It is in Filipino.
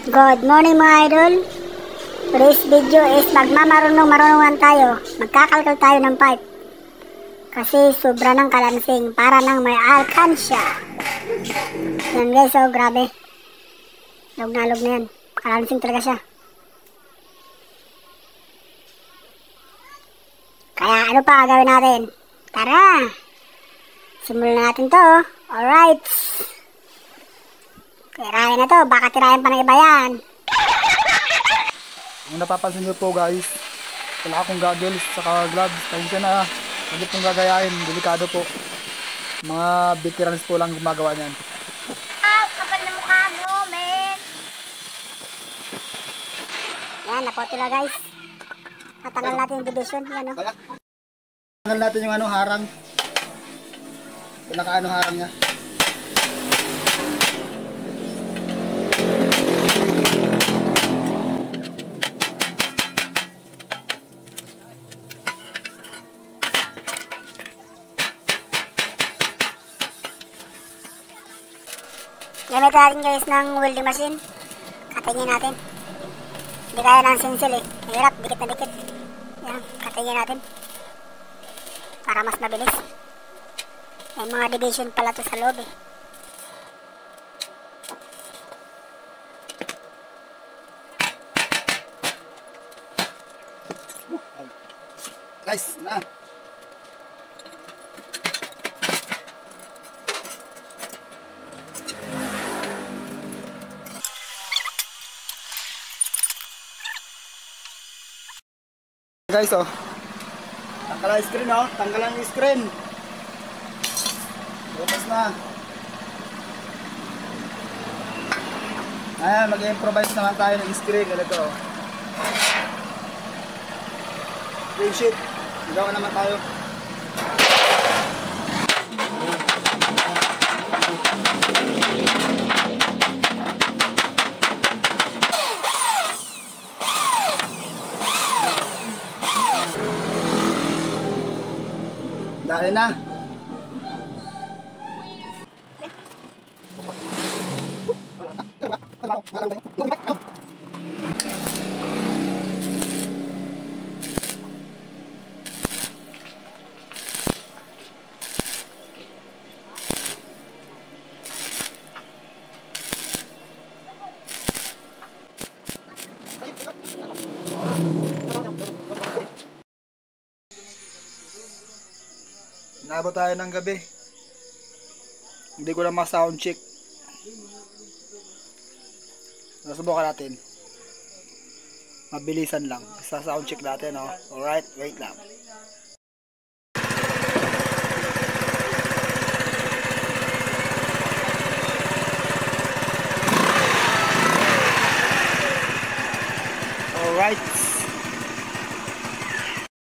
Good morning mga idol. Today's video is magmamarunong-marunongan tayo. Magkakalkal tayo ng pipe. Kasi sobra ng kalansing para nang may alkansya. Yan guys, oh grabe. Log na yan. Kalansing talaga siya. Kaya ano pa gagawin natin? Tara! Simulan natin to. Alright. Tirahin na to, baka tirahin pa ng iba yan. Kung napapansin nyo po guys, wala akong goggles saka gloves. Pasensya na, hindi pong gagayain, delikado po. Mga veterans po lang gumagawa niyan. Kapal na mukha mo, men. Yan, napotila guys. Tatanggal natin yung division, yan o. Tanggal natin yung harang. Harang niya. Gamit natin guys ng welding machine. Katingin natin. Hindi kaya ng sinsel eh. Mahirap, dikit na dikit. Yan, katingin natin. Para mas mabilis. May mga division pala to sa loob eh. Guys, na. Guys, oh. Tanggal ang screen, oh. Tanggal ang screen. Bukas na. Ayan, mag-improvise naman tayo ng screen. Ganito, oh. Screen sheet. Magawa naman tayo. Dali na. Nabot tayo ng gabi. Hindi ko na ma-sound check. Nasubukan natin. Mabilisan lang. Sa sound check natin, oh. Alright, wait lang. Alright.